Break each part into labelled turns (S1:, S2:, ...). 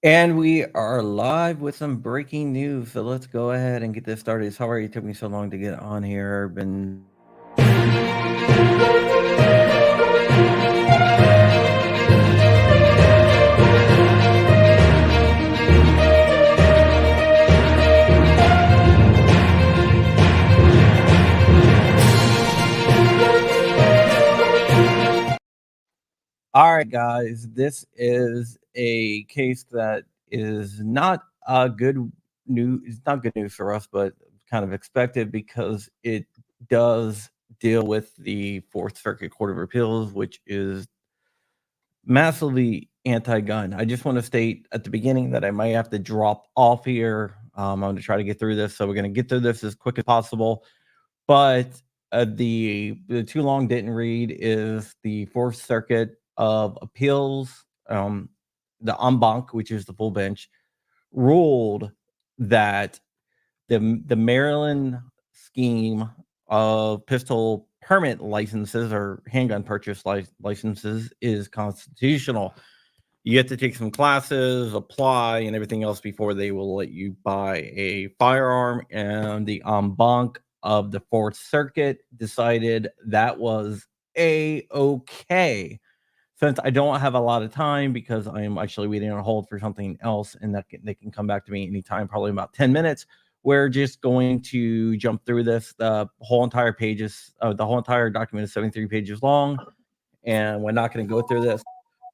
S1: And we are live with some breaking news. So let's go ahead and get this started. Sorry it took me so long to get on here. Been all right, guys. This is a case that is not good news. It's not good news for us, but kind of expected because it does deal with the Fourth Circuit Court of Appeals, which is massively anti-gun. I just want to state at the beginning that I might have to drop off here. I'm going to try to get through this, so we're going to get through this as quick as possible. But the too long didn't read is the Fourth Circuit of Appeals, the en banc, which is the full bench, ruled that the Maryland scheme of pistol permit licenses or handgun purchase licenses is constitutional. You have to take some classes, apply, and everything else before they will let you buy a firearm. And the en banc of the Fourth Circuit decided that was a-okay. Since I don't have a lot of time because I am actually waiting on hold for something else, and they can come back to me anytime, probably about 10 minutes. We're just going to jump through this. The whole entire document is 73 pages long, and we're not going to go through this.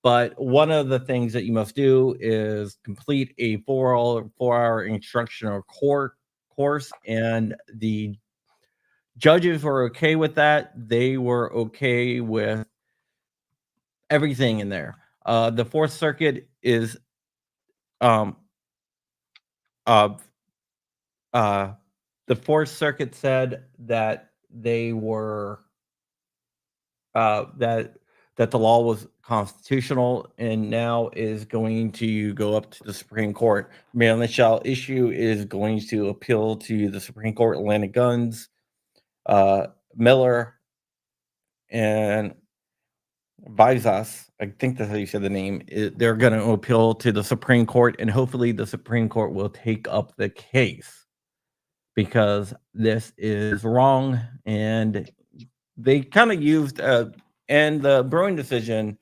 S1: But one of the things that you must do is complete a 4-hour instructional course, and the judges were okay with that. They were okay with everything in there. The Fourth Circuit is um uh the Fourth Circuit said that they were that the law was constitutional, and now is going to go up to the Supreme Court. Maryland shall issue is going to appeal to the Supreme Court. Atlantic Guns, Miller, and Visas, I think that's how you said the name. They're going to appeal to the Supreme Court, and hopefully the Supreme Court will take up the case because this is wrong. And they kind of used, and the Brewing decision,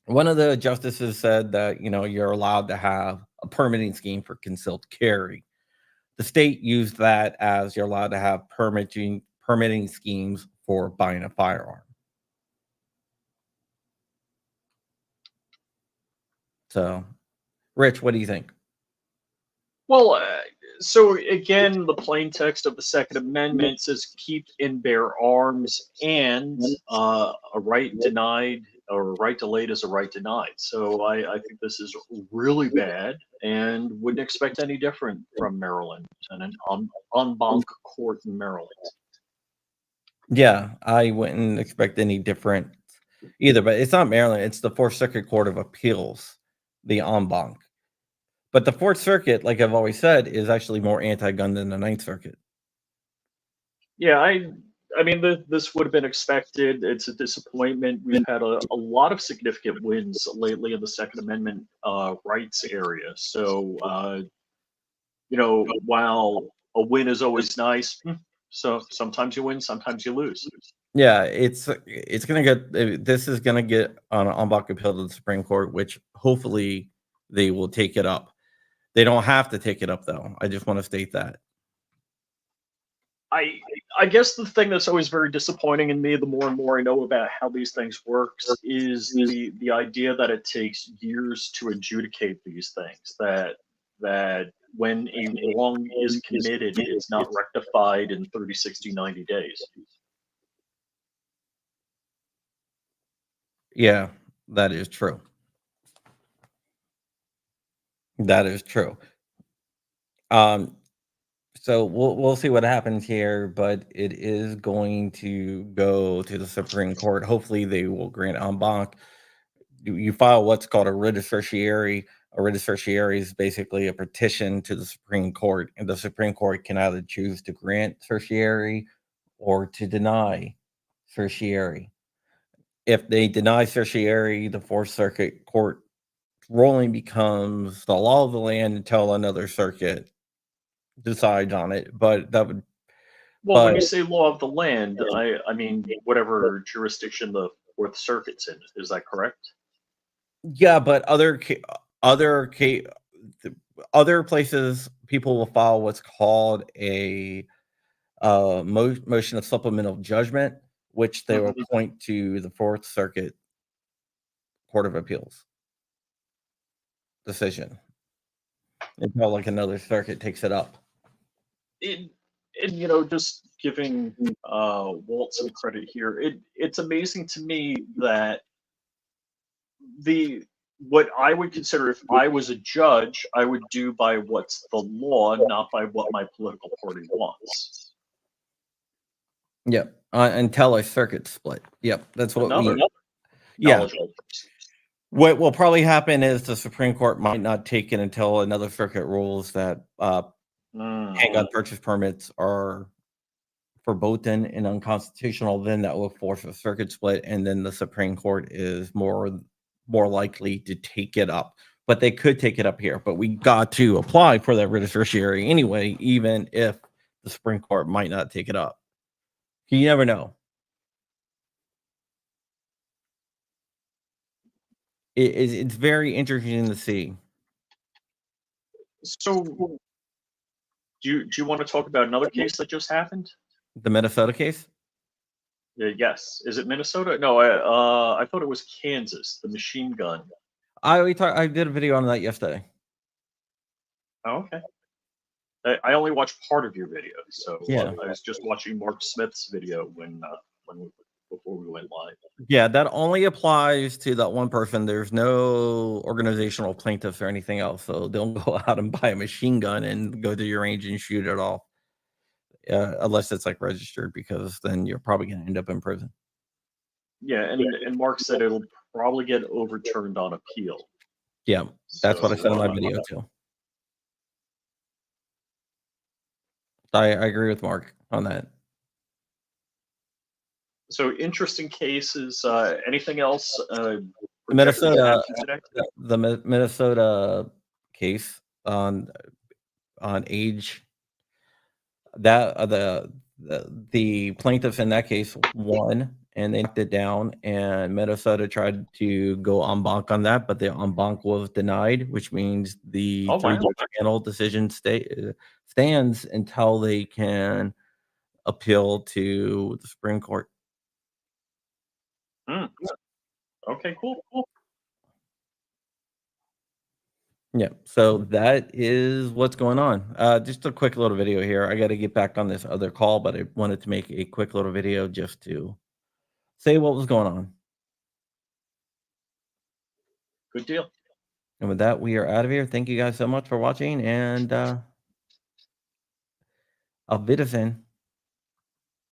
S1: one of the justices said that, you're allowed to have a permitting scheme for concealed carry. The state used that as you're allowed to have permitting schemes for buying a firearm. So, Rich, what do you think?
S2: Well, so again, the plain text of the Second Amendment says keep and bear arms, and a right denied or a right delayed is a right denied. So I think this is really bad and wouldn't expect any different from Maryland and an en banc court in Maryland.
S1: Yeah, I wouldn't expect any different either, but it's not Maryland. It's the Fourth Circuit Court of Appeals, the en banc. But the Fourth Circuit, like I've always said, is actually more anti-gun than the Ninth Circuit.
S2: Yeah, I mean, this would have been expected. It's a disappointment. We've had a lot of significant wins lately in the Second Amendment rights area. So, while a win is always nice, so sometimes you win, sometimes you lose.
S1: Yeah, this is gonna get on an en banc appeal to the Supreme Court, which hopefully they will take it up. They don't have to take it up, though. I just want to state that.
S2: I I guess the thing that's always very disappointing in me, the more and more I know about how these things works, is the idea that it takes years to adjudicate these things. That when a wrong is committed, it's not rectified in 30, 60, 90 days.
S1: Yeah, that is true. That is true. Um, so we'll see what happens here, but it is going to go to the Supreme Court. Hopefully, they will grant en banc. You file what's called a writ of certiorari. A writ of certiorari is basically a petition to the Supreme Court, and the Supreme Court can either choose to grant certiorari or to deny certiorari. If they deny certiorari, the Fourth Circuit Court ruling becomes the law of the land until another circuit decides on it. But that would,
S2: Well, when
S1: but
S2: you say law of the land, I mean whatever jurisdiction the Fourth Circuit's in. Is that correct?
S1: yeah, but other other places people will file what's called a motion of supplemental judgment, which they will
S2: Hmm.
S1: point to the Fourth Circuit Court of Appeals decision until like another circuit takes it up.
S2: it, and just giving Walt some credit here, it's amazing to me that the what I would consider if I was a judge, I would do by what's the law, not by what my political party wants.
S1: Yep, until a circuit split. Yep, that's what we.
S2: Another
S1: Yeah,
S2: knowledgeable person.
S1: what will probably happen is the Supreme Court might not take it until another circuit rules that
S2: Mm.
S1: handgun purchase permits are verboten and unconstitutional. Then that will force a circuit split, and then the Supreme Court is more likely to take it up. But they could take it up here. But we got to apply for that writ of certiorari anyway, even if the Supreme Court might not take it up. You never know. It's very interesting to see
S2: So, do you want to talk about another case that just happened?
S1: the Minnesota case.
S2: Yes. Is it Minnesota? No, I thought it was Kansas. The machine gun.
S1: I did a video on that yesterday.
S2: Oh, okay. I only watched part of your video, so
S1: Yeah.
S2: I was just watching Mark Smith's video when we, before we went live.
S1: Yeah, that only applies to that one person. There's no organizational plaintiffs or anything else. So don't go out and buy a machine gun and go to your range and shoot it off, unless it's like registered, because then you're probably going to end up in prison.
S2: Yeah, and Mark said it'll probably get overturned on appeal.
S1: Yeah, that's what I said in my
S2: So,
S1: video too. I agree with Mark on that.
S2: so interesting cases. Anything else projected to
S1: Minnesota,
S2: happen today?
S1: the Minnesota case on age that the plaintiffs in that case won and they knocked it down, and Minnesota tried to go en banc on that, but the en banc was denied, which means the
S2: Oh
S1: three
S2: wow.
S1: judge panel decision stands until they can appeal to the Supreme Court.
S2: Hmm. Okay, cool.
S1: Yeah, so that is what's going on. Just a quick little video here. I got to get back on this other call, but I wanted to make a quick little video just to say what was going on.
S2: Good deal.
S1: And with that, we are out of here. Thank you guys so much for watching, and auf Wiedersehen.